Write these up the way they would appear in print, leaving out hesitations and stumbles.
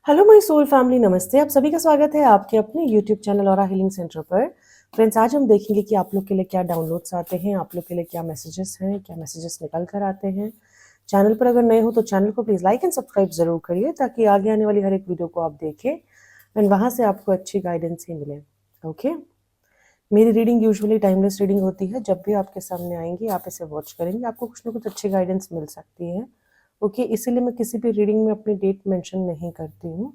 Hello my soul family, नमस्ते। आप सभी का स्वागत है आपके अपने यूट्यूब चैनल और हीलिंग सेंटर पर। फ्रेंड्स, आज हम देखेंगे कि आप लोग के लिए क्या डाउनलोड्स आते हैं, आप लोग के लिए क्या मैसेजेस हैं, क्या मैसेजेस निकल कर आते हैं। चैनल पर अगर नए हो तो चैनल को प्लीज़ लाइक एंड सब्सक्राइब ज़रूर करिए ताकि आगे आने वाली हर एक वीडियो को आप देखें एंड वहाँ से आपको अच्छी गाइडेंस ही मिले। ओके, मेरी रीडिंग यूजुअली टाइमलेस रीडिंग होती है। जब भी आपके सामने आएंगी आप इसे वॉच करेंगे, आपको कुछ ना कुछ अच्छी गाइडेंस मिल सकती है। ओके, इसीलिए मैं किसी भी रीडिंग में अपनी डेट मेंशन नहीं करती हूँ।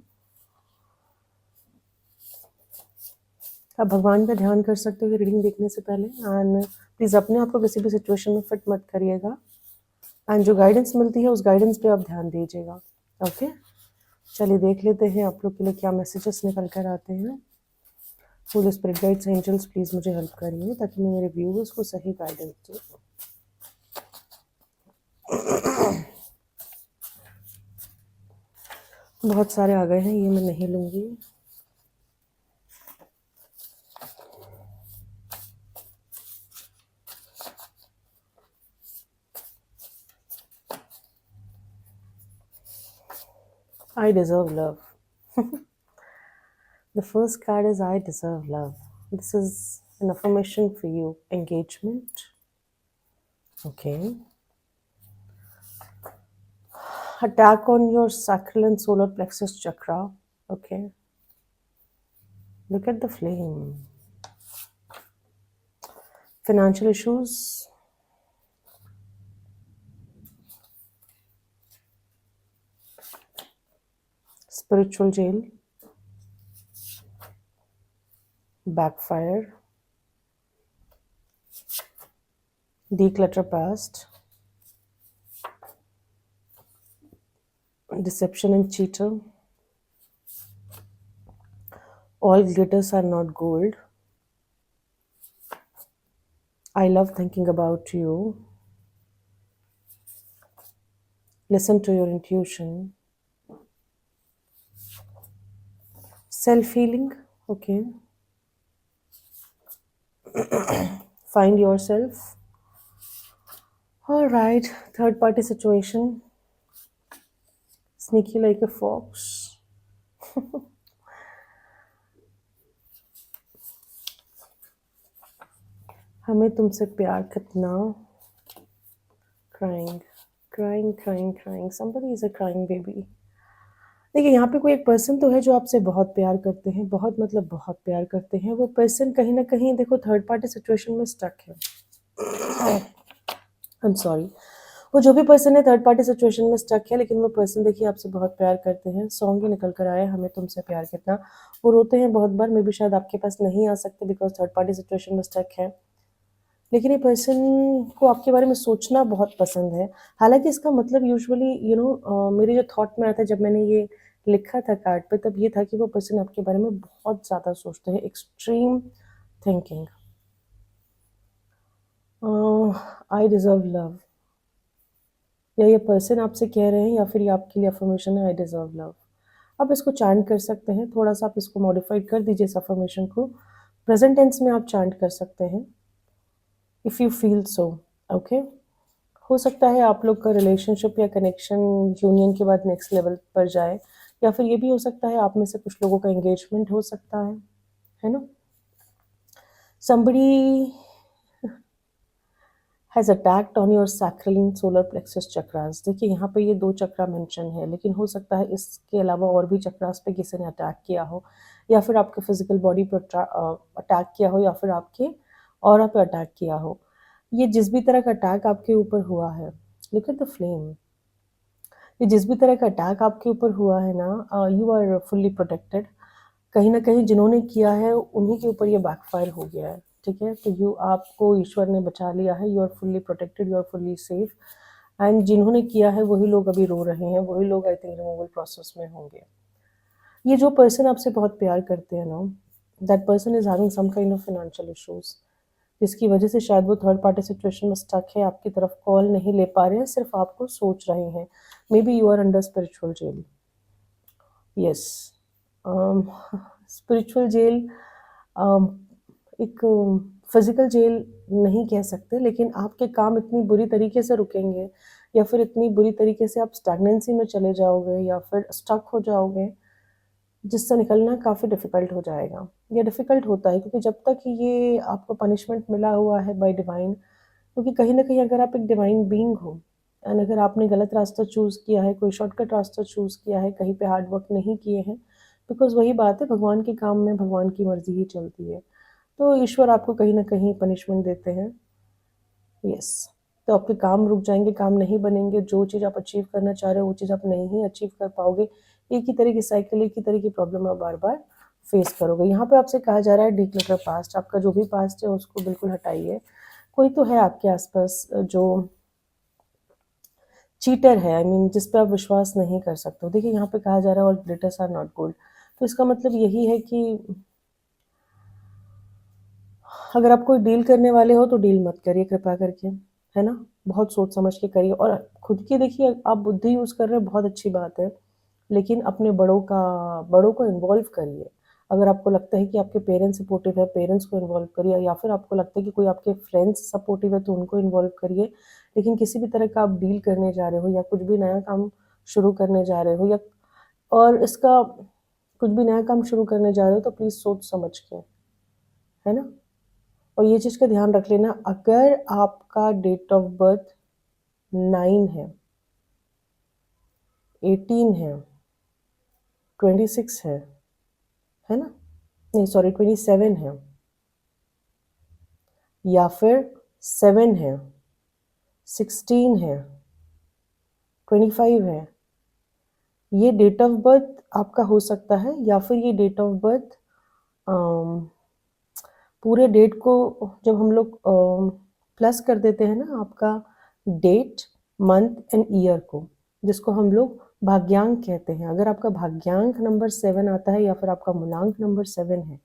आप भगवान का ध्यान कर सकते हो रीडिंग देखने से पहले। एंड प्लीज़ अपने आप को किसी भी सिचुएशन में फिट मत करिएगा एंड जो गाइडेंस मिलती है उस गाइडेंस पे आप ध्यान दीजिएगा। ओके, चलिए देख लेते हैं आप लोग के लिए क्या मैसेजेस निकल कर आते हैं। Holy spirit guides, angels, please मुझे हेल्प करिए ताकि मैं मेरे व्यूअर्स को सही गाइडेंस दूँ। बहुत सारे आ गए हैं, ये मैं नहीं लूँगी। I deserve love. The first card is I deserve love. This is an affirmation for you. Engagement. Okay. Attack on your sacral and solar plexus chakra. Okay. Look at the flame. Financial issues. Spiritual jail. Backfire. Declutter past. Deception and cheater. All glitters are not gold. I love thinking about you. Listen to your intuition. Self-healing. Okay. Find yourself. All right. Third party situation. Sneaky like a fox. हमें तुमसे प्यार कितना। Crying, crying, crying, crying. Somebody is a crying baby. देखिए, यहाँ पे कोई एक person तो है जो आपसे बहुत प्यार करते हैं, बहुत मतलब बहुत प्यार करते हैं। वो पर्सन कहीं ना कहीं देखो थर्ड पार्टी सिचुएशन में स्टक है। आई एम सॉरी, वो जो भी पर्सन है थर्ड पार्टी सिचुएशन में स्टक है, लेकिन वो पर्सन देखिए आपसे बहुत प्यार करते हैं। सॉन्ग ही निकल कर आया, हमें तुमसे प्यार कितना। वो रोते हैं बहुत बार, मे भी शायद आपके पास नहीं आ सकते बिकॉज थर्ड पार्टी सिचुएशन में स्टक है, लेकिन ये पर्सन को आपके बारे में सोचना बहुत पसंद है। हालांकि इसका मतलब यूजुअली मेरे जो थॉट में आया था जब मैंने ये लिखा था कार्ड पे, तब ये था कि वो पर्सन आपके बारे में बहुत ज़्यादा सोचते हैं। Extreme thinking. I deserve love, या ये पर्सन आपसे कह रहे हैं या फिर ये आपके लिए अफर्मेशन है आई डिज़र्व लव। आप इसको चांट कर सकते हैं, थोड़ा सा आप इसको मॉडिफाइड कर दीजिए इस अफर्मेशन को। प्रेजेंट टेंस में आप चांट कर सकते हैं if you feel so. Okay, हो सकता है आप लोग का रिलेशनशिप या कनेक्शन यूनियन के बाद नेक्स्ट लेवल पर जाए, या फिर ये भी हो सकता है आप में से कुछ लोगों का एंगेजमेंट हो सकता है ना। somebody has attacked on your sacral and solar plexus chakras। देखिए यहाँ पे ये दो चक्रा मेंशन है, लेकिन हो सकता है इसके अलावा और भी चक्रास पे किसी ने अटैक किया हो, या फिर आपके फिजिकल बॉडी पे अटैक किया हो, या फिर आपके ऑरा पे अटैक किया हो। ये जिस भी तरह का अटैक आपके ऊपर हुआ है, लुक एट द फ्लेम, ये जिस भी तरह का अटैक आपके ऊपर हुआ है ना, यू आर फुल्ली प्रोटेक्टेड। कहीं ना कहीं जिन्होंने किया है उन्हीं के ऊपर ये बैकफायर हो गया है, ठीक है। तो यू, आपको ईश्वर ने बचा लिया है, you are fully protected, you are fully safe. And जिन्होंने किया है वही लोग अभी रो रहे हैं, वही लोग आई थिंक रिमूवल प्रोसेस में होंगे। ये जो पर्सन आपसे बहुत प्यार करते हैं ना, that person is having some kind of financial issues, जिसकी वजह से शायद वो थर्ड पार्टी सिचुएशन में स्टक है, आपकी तरफ कॉल नहीं ले पा रहे हैं, सिर्फ आपको सोच रहे हैं। Maybe you are under spiritual jail. Yes, spiritual jail, एक फिजिकल जेल नहीं कह सकते, लेकिन आपके काम इतनी बुरी तरीके से रुकेंगे, या फिर इतनी बुरी तरीके से आप स्टैग्नेंसी में चले जाओगे, या फिर स्टक हो जाओगे जिससे निकलना काफ़ी डिफ़िकल्ट हो जाएगा। ये डिफ़िकल्ट होता है क्योंकि जब तक ये आपको पनिशमेंट मिला हुआ है बाय डिवाइन, क्योंकि कहीं न कहीं अगर आप एक डिवाइन बीइंग हो एंड अगर आपने गलत रास्ता चूज़ किया है, कोई शॉर्टकट रास्ता चूज़ किया है, कहीं पे हार्ड वर्क नहीं किए हैं, बिकॉज़ वही बात है, भगवान के काम में भगवान की मर्ज़ी ही चलती है। तो ईश्वर आपको कहीं न कहीं पनिशमेंट देते हैं। यस, तो आपके काम रुक जाएँगे, काम नहीं बनेंगे, जो चीज़ आप अचीव करना चाह रहे हो, वो चीज़ आप नहीं अचीव कर पाओगे। एक ही तरह की साइकिल, एक ही तरह की प्रॉब्लम आप बार-बार फेस करोगे। यहाँ पे आपसे कहा जा रहा है डिक्लटर पास्ट, आपका जो भी पास्ट है उसको बिल्कुल हटाइए। कोई तो है आपके आस-पास जो चीटर है, आई मीन जिस पे आप विश्वास नहीं कर सकते हो। देखिए यहाँ पे कहा जा रहा है all glitters are not gold, तो इसका मतलब यही है कि अगर आप कोई डील करने वाले हो तो डील मत करिए कृपया करके, है ना? बहुत सोच समझ के करिए और खुद की देखिए आप बुद्धि यूज़ कर रहे हैं बहुत अच्छी बात है, लेकिन अपने बड़ों को इन्वॉल्व करिए। अगर आपको लगता है कि आपके पेरेंट्स सपोर्टिव है, पेरेंट्स को इन्वॉल्व करिए या फिर आपको लगता है कि कोई आपके फ्रेंड्स सपोर्टिव है तो उनको इन्वॉल्व करिए। लेकिन किसी भी तरह का आप डील करने जा रहे हो या कुछ भी नया काम शुरू करने जा रहे हो या और इसका कुछ भी नया काम शुरू करने जा रहे हो तो प्लीज़ सोच समझ के, है ना? और ये चीज़ का ध्यान रख लेना अगर आपका डेट ऑफ बर्थ 9 है, 18 है, 26 है ना? नहीं सॉरी 27 है या फिर 7 है, 16 है, 25 है, ये डेट ऑफ बर्थ आपका हो सकता है या फिर ये डेट ऑफ बर्थ अम, पूरे डेट को जब हम लोग प्लस कर देते हैं ना आपका डेट, मंथ एंड ईयर को, जिसको हम लोग भाग्यांक कहते हैं। अगर आपका भाग्यांक नंबर 7 आता है या फिर आपका मूलांक नंबर 7 है,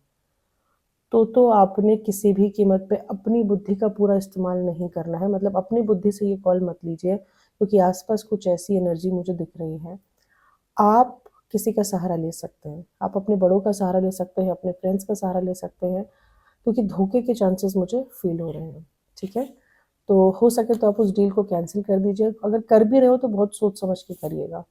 तो आपने किसी भी कीमत पे अपनी बुद्धि का पूरा इस्तेमाल नहीं करना है। मतलब अपनी बुद्धि से ये कॉल मत लीजिए क्योंकि आस-पास कुछ ऐसी एनर्जी मुझे दिख रही है। आप किसी का सहारा ले सकते हैं। आप अपने बड़ों का सहारा ले सकते हैं, अपने फ्रेंड्स का सहारा ले सकते हैं, क्योंकि धोखे के चांसेस मुझे फ़ील हो रहे हैं, ठीक है? तो हो सके तो आप उस डील को कैंसल कर दीजिए। अगर कर भी रहे हो तो बहुत सोच समझ के करिएगा।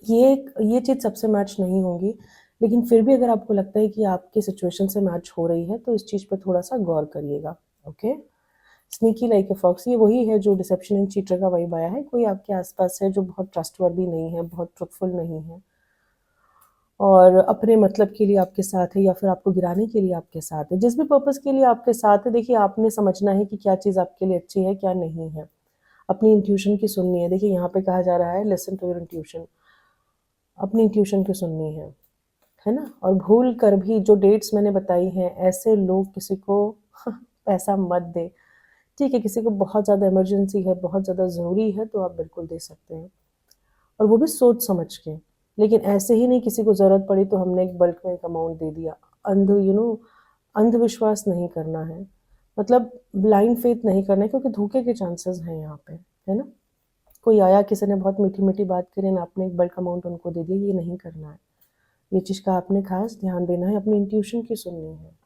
ये चीज़ सबसे मैच नहीं होंगी, लेकिन फिर भी अगर आपको लगता है कि आपकी सिचुएशन से मैच हो रही है, तो इस चीज़ पे थोड़ा-सा गौर करिएगा, okay? Sneaky like a fox ये वही है जो डिसेप्शन एंड चीटर का वाइब आया है। कोई आपके आस-पास है जो बहुत ट्रस्टवर्दी नहीं है, बहुत ट्रुथफुल नहीं है और अपने मतलब के लिए आपके साथ है या फिर आपको गिराने के लिए आपके साथ है। जिस भी पर्पज़ के लिए आपके साथ है, देखिए आपने समझना है कि क्या चीज़ आपके लिए अच्छी है, क्या नहीं है। अपनी इंट्यूशन की सुननी है। देखिए यहाँ पे कहा जा रहा है लिसन टू योर इंट्यूशन। अपनी इंट्यूशन की सुननी है ना? और भूल कर भी जो डेट्स मैंने बताई हैं, ऐसे लोग किसी को पैसा मत दें। ठीक है, किसी को बहुत ज़्यादा इमरजेंसी है, बहुत ज़्यादा ज़रूरी है, तो आप बिल्कुल दे सकते हैं और वो भी सोच समझ के। लेकिन ऐसे ही नहीं किसी को ज़रूरत पड़ी तो हमने एक बल्क में एक अमाउंट दे दिया। अंधविश्वास नहीं करना है। मतलब ब्लाइंड फ़ेथ नहीं करना है क्योंकि धोखे के चांसेस हैं यहाँ पे, है ना? कोई आया, किसी ने बहुत मीठी-मीठी बात करी एंड आपने एक बल्क अमाउंट उनको दे दिया, ये नहीं करना है। ये चीज़ का आपने ख़ास ध्यान देना है, अपनी इंट्यूशन की सुननी है।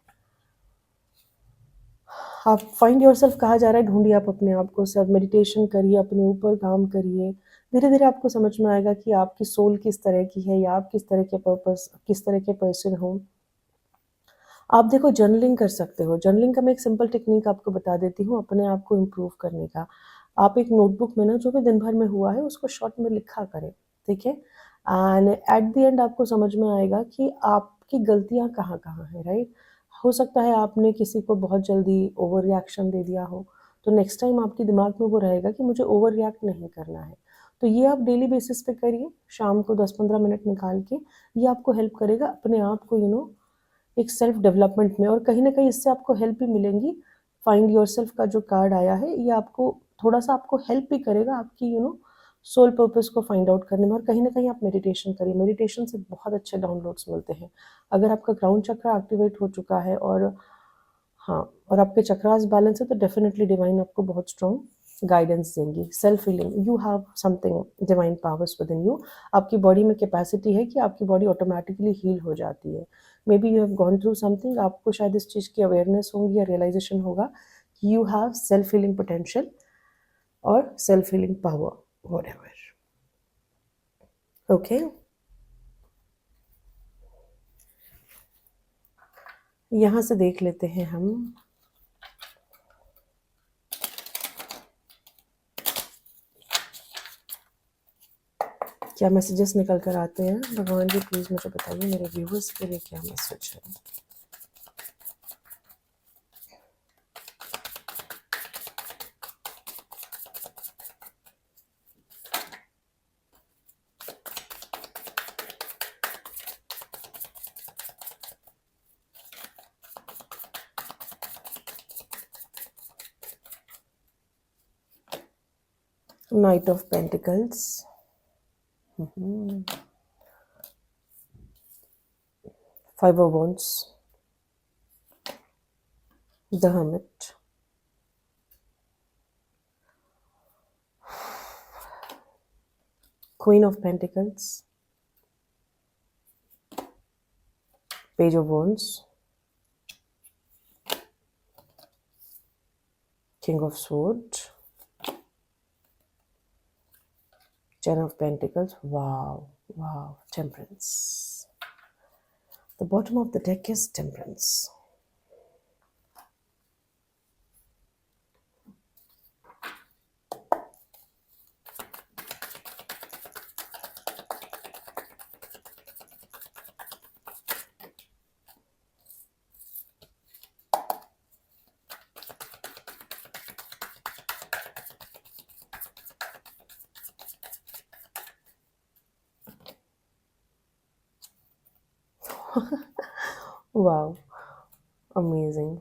आप फाइंड योरसेल्फ कहा जा रहा है, ढूँढिए आप अपने आप को, सब मेडिटेशन करिए, अपने ऊपर काम करिए। धीरे-धीरे आपको समझ में आएगा कि आपकी सोल किस तरह की है या आप किस तरह के पर्सन हो। आप देखो जर्नलिंग कर सकते हो। जर्नलिंग का मैं एक सिंपल टेक्नीक आपको बता देती हूँ अपने आप को इम्प्रूव करने का। आप एक नोटबुक में ना जो भी दिन भर में हुआ है उसको शॉर्ट में लिखा करें, ठीक है? एंड एट द एंड आपको समझ में आएगा कि आपकी गलतियाँ कहाँ-कहाँ हैं, राइट? हो सकता है आपने किसी को बहुत जल्दी ओवर रिएक्शन दे दिया हो, तो नेक्स्ट टाइम आपके दिमाग में वो रहेगा कि मुझे ओवर रिएक्ट नहीं करना है। तो ये आप डेली बेसिस पे करिए, शाम को 10-15 मिनट निकाल के। ये आपको हेल्प करेगा अपने आप को एक सेल्फ डेवलपमेंट में और कहीं न कहीं इससे आपको हेल्प भी मिलेंगी। फाइंड योरसेल्फ का जो कार्ड आया है, ये आपको थोड़ा-सा आपको हेल्प भी करेगा आपकी सोल पर्पस को फाइंड आउट करने में और कहीं न कहीं आप मेडिटेशन करिए। मेडिटेशन से बहुत अच्छे डाउनलोड्स मिलते हैं। अगर आपका क्राउन चक्र एक्टिवेट हो चुका है और हाँ, और आपके चक्रास बैलेंस है तो डेफ़िनिटली डिवाइन आपको बहुत स्ट्रॉन्ग गाइडेंस देंगी। Self healing, you have something divine powers within you. आपकी बॉडी में कैपेसिटी है कि आपकी बॉडी ऑटोमैटिकली हील हो जाती है। Maybe you have gone through something, आपको शायद इस चीज़ की अवेयरनेस होगी या रियलाइज़ेशन होगा कि you have self healing potential और self healing power, whatever. Okay? यहाँ से देख लेते हैं हम क्या मैसेजेस निकल कर आते हैं। भगवान जी प्लीज़ मुझे बताइए मेरे व्यूवर्स के लिए क्या मैसेज है। Knight of Pentacles, Five of Wands, the Hermit, Queen of Pentacles, Page of Wands, King of Swords, Ten of Pentacles. Wow, wow, Temperance. The bottom of the deck is Temperance. Wow, amazing.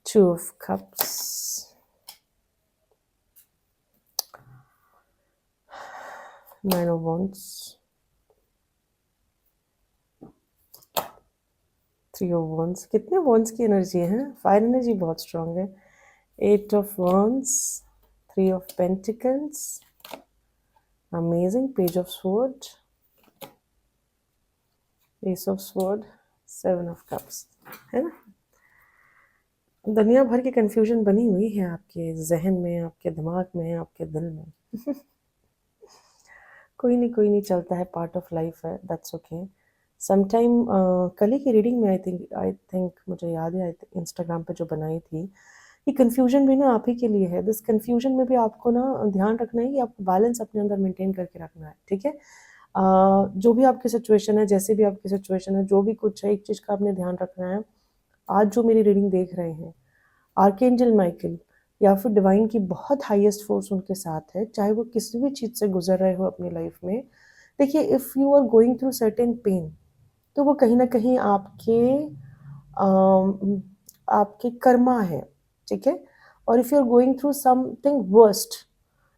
Two of Cups, Nine of Wands, Three of Wands. कितने Wands की energy है? Fire energy बहुत strong है. Eight of Wands, Three of Pentacles, amazing. Page of Sword, Ace of Sword, Seven of Cups. है ना? दुनिया भर की कंफ्यूजन बनी हुई है आपके जहन में, आपके दिमाग में, आपके दिल में. कोई नहीं चलता है, पार्ट ऑफ लाइफ है, दैट्स ओके. समटाइम कल ही की रीडिंग में आई थिंक मुझे याद है इंस्टाग्राम पे जो बनाई थी, ये कन्फ्यूजन भी ना आप ही के लिए है. दिस कन्फ्यूजन में भी आपको ना ध्यान रखना है कि आपको बैलेंस अपने अंदर मेंटेन करके रखना है, ठीक है. जो भी आपकी सिचुएशन है, जैसे भी आपकी सिचुएशन है, जो भी कुछ है, एक चीज़ का आपने ध्यान रखना है. आज जो मेरी रीडिंग देख रहे हैं, आर्कएंजल माइकल या फिर डिवाइन की बहुत हाईएस्ट फोर्स उनके साथ है, चाहे वो किसी भी चीज़ से गुजर रहे हो अपनी लाइफ में. देखिए, if you are going through certain pain, तो वो कहीं ना कहीं आपके कर्मा है, ठीक है. और if you are going through something worst,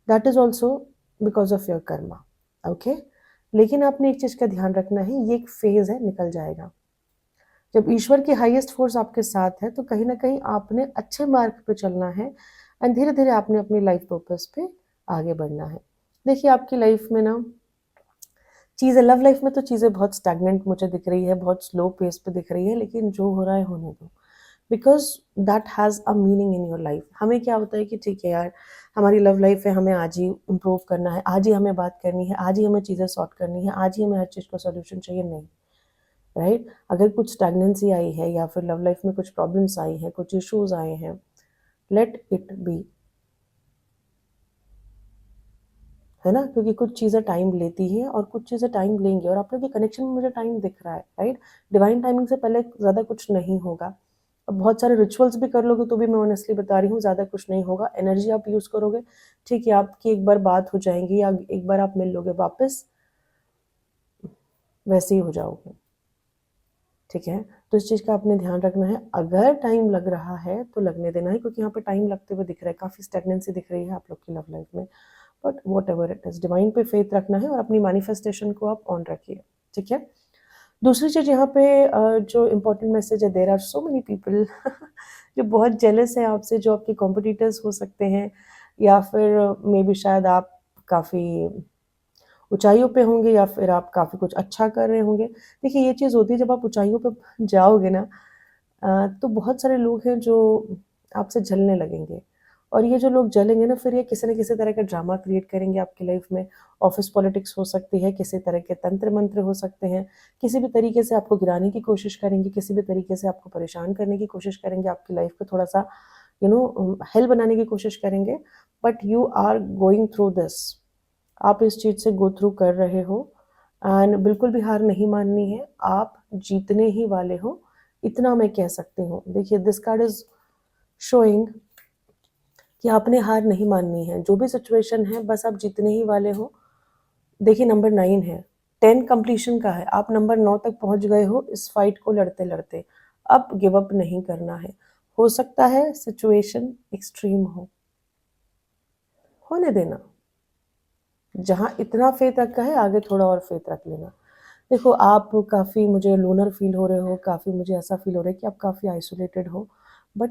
that is also because of your karma, okay. लेकिन आपने एक चीज़ का ध्यान रखना है, ये एक फेज है, निकल जाएगा. जब ईश्वर की हाईएस्ट फोर्स आपके साथ है, तो कहीं ना कहीं आपने अच्छे मार्ग पे चलना है एंड धीरे धीरे आपने अपनी लाइफ पर्पस पे आगे बढ़ना है. देखिए, आपकी लाइफ में ना चीज़ें, लव लाइफ में तो चीज़ें बहुत स्टैग्नेंट मुझे दिख रही है, बहुत स्लो पेस पे दिख रही है, लेकिन जो हो रहा है होने दो, because that has a meaning in your life. हमें क्या होता है कि ठीक है यार, हमारी लव लाइफ है, हमें आज ही इम्प्रूव करना है, आज ही हमें बात करनी है, आज ही हमें चीज़ें सॉर्ट करनी है, आज ही हमें हर चीज़ का सोल्यूशन चाहिए. नहीं, राइट. अगर कुछ स्टैग्नेंसी आई है या फिर लव लाइफ में कुछ प्रॉब्लम्स आई हैं, कुछ इश्यूज आए हैं, लेट इट बी, है ना. क्योंकि कुछ चीज़ें टाइम लेती हैं और कुछ चीज़ें टाइम लेंगी, और आप लोग के कनेक्शन में मुझे टाइम दिख रहा है, राइट. डिवाइन टाइमिंग से पहले ज़्यादा कुछ नहीं होगा. अब बहुत सारे रिचुअल्स भी कर लोगे तो भी मैं ऑनेस्टली बता रही हूँ, ज़्यादा कुछ नहीं होगा. एनर्जी आप यूज़ करोगे, ठीक है, आपकी एक बार बात हो जाएंगी या एक बार आप मिल लोगे, वापस वैसे ही हो जाओगे, ठीक है. तो इस चीज़ का आपने ध्यान रखना है. अगर टाइम लग रहा है तो लगने देना है, क्योंकि यहाँ पे टाइम लगते हुए दिख रहा है, काफ़ी स्टैग्नेंसी दिख रही है आप लोग की लव लाइफ में. But what ever it is, divine पे फेथ रखना है और अपनी मैनिफेस्टेशन को आप ऑन रखिए, ठीक है. दूसरी चीज़ यहाँ पे जो इम्पोर्टेंट मैसेज है, there are so many people जो बहुत जेलस है आपसे, जो आपके कॉम्पिटिटर्स हो सकते हैं, या फिर मे बी शायद आप काफ़ी ऊंचाइयों पे होंगे, या फिर आप काफ़ी कुछ अच्छा कर रहे होंगे. देखिए, ये चीज़ होती है जब आप ऊंचाइयों पे जाओगे ना, तो बहुत सारे लोग हैं जो आपसे जलने लगेंगे, और ये जो लोग जलेंगे ना, फिर ये किसी न किसी तरह का ड्रामा क्रिएट करेंगे आपकी लाइफ में। ऑफिस पॉलिटिक्स हो सकती है, किसी तरह के तंत्र मंत्र हो सकते हैं, किसी भी तरीके से आपको गिराने की कोशिश करेंगे, किसी भी तरीके से आपको परेशान करने की कोशिश करेंगे, आपकी लाइफ को थोड़ा सा हेल बनाने की कोशिश करेंगे। But you are going through this, आप इस चीज़ से गो थ्रू कर रहे हो, एंड बिल्कुल भी हार नहीं माननी है, आप जीतने ही वाले हो, इतना मैं कह सकती हूँ। देखिए, दिस कार्ड इज शोइंग कि आपने हार नहीं माननी है, जो भी सिचुएशन है बस आप जीतने ही वाले हो। देखिए, नंबर 9 है, 10 कंप्लीशन का है, आप नंबर 9 तक पहुंच गए हो इस फाइट को लड़ते लड़ते। अब गिव अप नहीं करना है। हो सकता है सिचुएशन एक्सट्रीम हो, होने देना। जहाँ इतना फेथ रखा है, आगे थोड़ा और फेथ रख लेना। देखो, आप काफ़ी मुझे लोनर फील हो रहे हो, काफ़ी मुझे ऐसा फील हो रहा है कि आप काफ़ी आइसोलेटेड हो। बट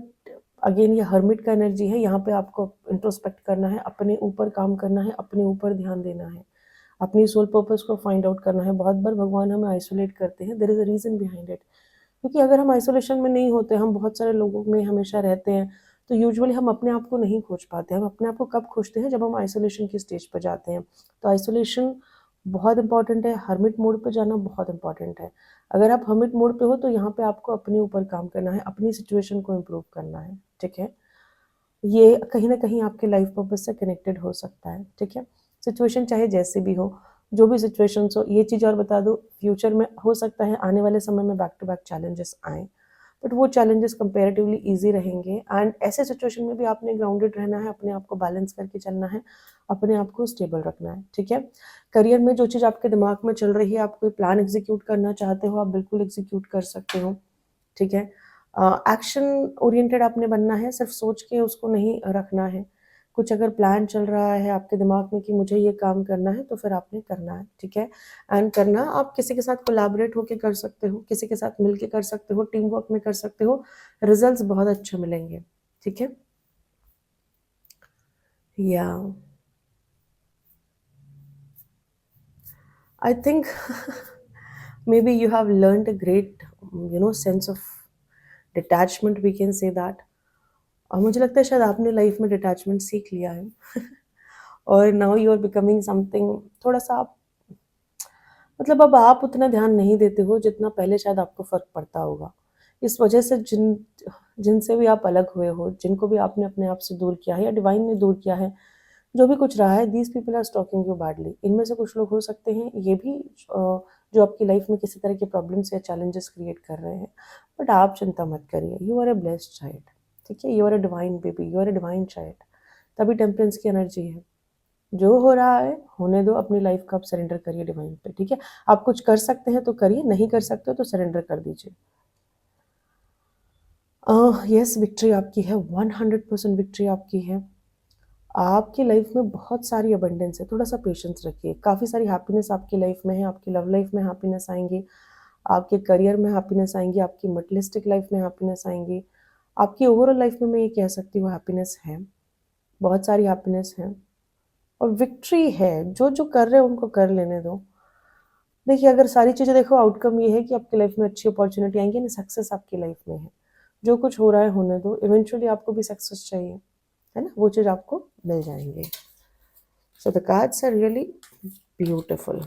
अगेन, ये हर्मिट का एनर्जी है, यहाँ पे आपको इंट्रोस्पेक्ट करना है, अपने ऊपर काम करना है, अपने ऊपर ध्यान देना है, अपनी सोल पर्पस को फाइंड आउट करना है। बहुत बार भगवान हमें आइसोलेट करते हैं, there is a reason behind it. क्योंकि अगर हम आइसोलेशन में नहीं होते, हम बहुत सारे लोगों में हमेशा रहते हैं, तो यूजुअली हम अपने आप को नहीं खोज पाते। हम अपने आप को कब खोजते हैं? जब हम आइसोलेशन की स्टेज पर जाते हैं। तो आइसोलेशन बहुत इंपॉर्टेंट है, हर्मिट मोड पे जाना बहुत इंपॉर्टेंट है। अगर आप हर्मिट मोड पे हो, तो यहाँ पे आपको अपने ऊपर काम करना है, अपनी सिचुएशन को इम्प्रूव करना है, ठीक है? ये कहीं न कहीं आपके लाइफ पर्पस से कनेक्टेड हो सकता है, ठीक है? सिचुएशन चाहे जैसे भी हो, जो भी सिचुएशंस हो, ये चीज़ और बता दूँ, फ्यूचर में हो सकता है आने वाले समय में बैक टू बैक चैलेंजेस आएँ, बट वो चैलेंजेस कंपैरेटिवली ईज़ी रहेंगे, एंड ऐसे सिचुएशन में भी आपने ग्राउंडेड रहना है, अपने आप को बैलेंस करके चलना है, अपने आप को स्टेबल रखना है, ठीक है? करियर में जो चीज़ आपके दिमाग में चल रही है, आप कोई प्लान एग्ज़ीक्यूट करना चाहते हो, आप बिल्कुल एग्ज़ीक्यूट कर सकते हो, ठीक है? एक्शन ओरिएंटेड आपने बनना है, सिर्फ सोच के उसको नहीं रखना है। कुछ अगर प्लान चल रहा है आपके दिमाग में कि मुझे ये काम करना है, तो फिर आपने करना है, ठीक है? एंड करना आप किसी के साथ कोलैबोरेट होके कर सकते हो, किसी के साथ मिल के कर सकते हो, टीम वर्क में कर सकते हो, रिजल्ट्स बहुत अच्छे मिलेंगे, ठीक है? या I think maybe you have learned a great sense of detachment, we can say that। और मुझे लगता है शायद आपने लाइफ में डिटैचमेंट सीख लिया है और now you are becoming something, थोड़ा सा आप, मतलब अब आप उतना ध्यान नहीं देते हो जितना पहले शायद आपको फ़र्क पड़ता होगा। इस वजह से जिनसे भी आप अलग हुए हो, जिनको भी आपने अपने आप से दूर किया है या डिवाइन ने दूर किया है, जो भी कुछ रहा है, these people are stalking you badly. इनमें से कुछ लोग हो सकते हैं ये भी जो आपकी लाइफ में किसी तरह के प्रॉब्लम्स या चैलेंजेस क्रिएट कर रहे हैं। बट आप चिंता मत करिए, you are a blessed child, ठीक है? You are a divine baby, you are a divine child. तभी टेम्परेंस की एनर्जी है। जो हो रहा है होने दो, अपनी लाइफ को आप सरेंडर करिए डिवाइन पे, ठीक है? आप कुछ कर सकते हैं तो करिए, नहीं कर सकते हो तो सरेंडर कर दीजिए। यस, विक्ट्री आपकी है, 100% विक्ट्री आपकी है। आपकी लाइफ में बहुत सारी अबंडेंस है, थोड़ा सा पेशेंस रखिए। काफ़ी सारी हैप्पीनेस आपकी लाइफ में है, आपकी लव लाइफ में हैप्पीनेस आएंगी, आपके करियर में हैप्पीनेस आएंगी, आपकी मटेरियलिस्टिक लाइफ में हैप्पीनेस आएंगी, आपकी ओवरऑल लाइफ में मैं ये कह सकती हूँ हैप्पीनेस है, बहुत सारी हैप्पीनेस है और विक्ट्री है। जो जो कर रहे हैं उनको कर लेने दो। देखिए, अगर सारी चीज़ें देखो, आउटकम ये है कि आपकी लाइफ में अच्छी अपॉर्चुनिटी आएँगी ना, सक्सेस आपकी लाइफ में है। जो कुछ हो रहा है होने दो, इवेंचुअली आपको भी सक्सेस चाहिए, है ना? वो चीज़ आपको मिल जाएँगी। So the cards are really beautiful.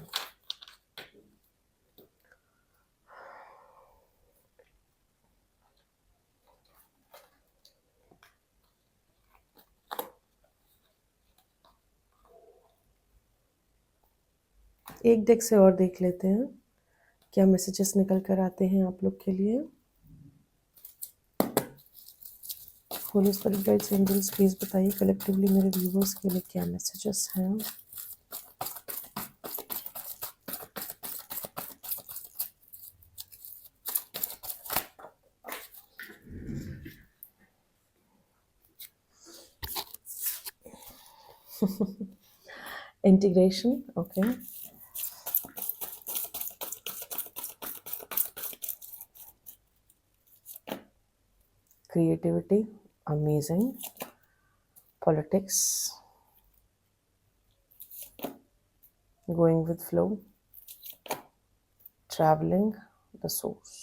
एक डेक से और देख लेते हैं, क्या मैसेजेस निकल कर आते हैं आप लोग के लिए। Holy spirit guides angels, please बताइए कलेक्टिवली मेरे व्यूवर्स के लिए क्या मैसेजेस हैं। Integration, okay. Creativity, amazing. Politics, going with flow, traveling, the source.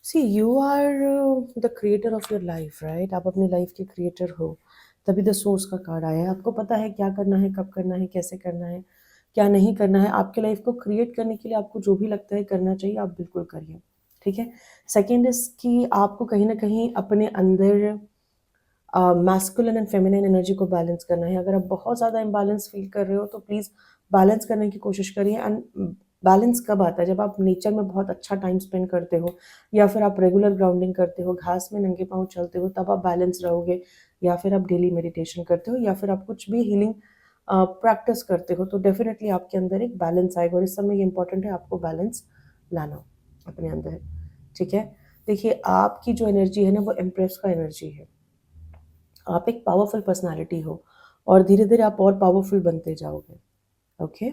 See you are the creator of your life, right? आप अपनी लाइफ के क्रिएटर हो, तभी द सोर्स का कार्ड आया है। आपको पता है क्या करना है, कब करना है, कैसे करना है, क्या नहीं करना है। आपके लाइफ को क्रिएट करने के लिए आपको जो भी लगता है करना चाहिए, आप बिल्कुल करिए, ठीक है। सेकेंड इज कि आपको कहीं ना कहीं अपने अंदर मैस्कुलिन एंड फेमिनिन एनर्जी को बैलेंस करना है। अगर आप बहुत ज़्यादा इम्बैलेंस फील कर रहे हो तो प्लीज़ बैलेंस करने की कोशिश करिए। एंड बैलेंस कब आता है? जब आप नेचर में बहुत अच्छा टाइम स्पेंड करते हो, या फिर आप रेगुलर ग्राउंडिंग करते हो, घास में नंगे पाँव चलते हो, तब आप बैलेंस रहोगे। या फिर आप डेली मेडिटेशन करते हो, या फिर आप कुछ भी हीलिंग प्रैक्टिस करते हो, तो डेफिनेटली आपके अंदर एक बैलेंस आएगा। और इस समय ये इंपॉर्टेंट है आपको बैलेंस लाना अपने अंदर, ठीक है। देखिए, आपकी जो एनर्जी है ना, वो एम्प्रेस का एनर्जी है। आप एक पावरफुल पर्सनालिटी हो, और धीरे धीरे आप और पावरफुल बनते जाओगे, ओके।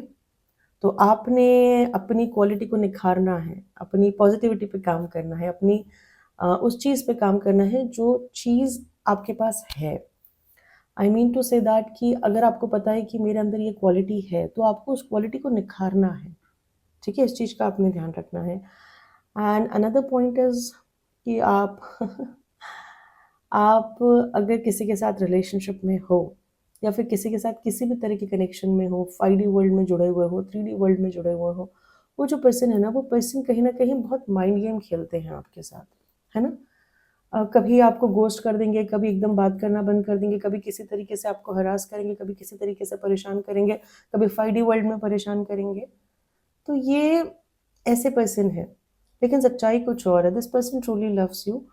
तो आपने अपनी क्वालिटी को निखारना है, अपनी पॉजिटिविटी पे काम करना है, अपनी उस चीज़ पे काम करना है जो चीज़ आपके पास है। I mean to say that कि अगर आपको पता है कि मेरे अंदर ये क्वालिटी है, तो आपको उस क्वालिटी को निखारना है, ठीक है। इस चीज़ का आपने ध्यान रखना है। एंड अनदर पॉइंट इज़ कि आप आप अगर किसी के साथ रिलेशनशिप में हो, या फिर किसी के साथ किसी भी तरह के कनेक्शन में हो, 5D वर्ल्ड में जुड़े हुए हो, 3D वर्ल्ड में जुड़े हुए हो, वो जो पर्सन है ना, वो पर्सन कहीं ना कहीं बहुत माइंड गेम खेलते हैं आपके साथ, है ना। कभी आपको गोस्ट कर देंगे, कभी एकदम बात करना बंद कर देंगे, कभी किसी तरीके से आपको हरास करेंगे, कभी किसी तरीके से परेशान करेंगे, कभी 5D वर्ल्ड में परेशान करेंगे। तो ये ऐसे पर्सन है, लेकिन सच्चाई कुछ और है। This person truly loves you,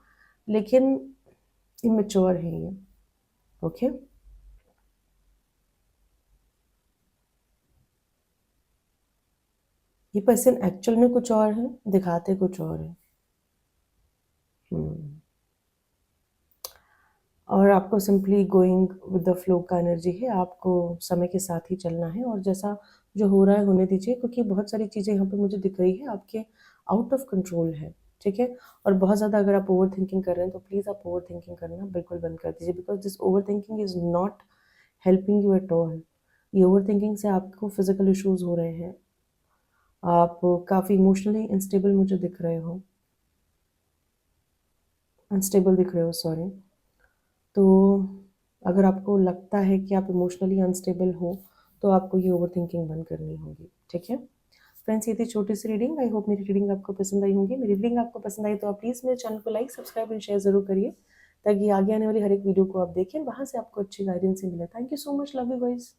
लेकिन इमेच्योर है ये, ओके। ये पर्सन एक्चुअल में कुछ और है, दिखाते कुछ और है। हम्म। और आपको simply going with the flow का एनर्जी है, आपको समय के साथ ही चलना है, और जैसा जो हो रहा है होने दीजिए, क्योंकि बहुत सारी चीज़ें यहाँ पे मुझे दिख रही है आपके आउट ऑफ कंट्रोल है, ठीक है। और बहुत ज़्यादा अगर आप ओवर थिंकिंग कर रहे हैं, तो प्लीज़ आप ओवर थिंकिंग करना बिल्कुल बंद कर दीजिए, because this over thinking is not helping you at all. ये ओवर थिंकिंग से आपको फिजिकल इश्यूज हो रहे हैं, आप काफ़ी इमोशनली अनस्टेबल मुझे दिख रहे हो, अनस्टेबल दिख रहे हो, सॉरी। तो अगर आपको लगता है कि आप इमोशनली अनस्टेबल हो, तो आपको ये ओवर थिंकिंग बंद करनी होगी, ठीक है। फ्रेंड्स, ये थी छोटी सी रीडिंग। आई होप मेरी रीडिंग आपको पसंद आई होगी। मेरी रीडिंग आपको पसंद आई तो आप प्लीज़ मेरे चैनल को लाइक, सब्सक्राइब एंड शेयर ज़रूर करिए, ताकि आगे आने वाली हर एक वीडियो को आप देखें, वहाँ से आपको अच्छी गाइडेंस ही मिले। Thank you so much, love you guys.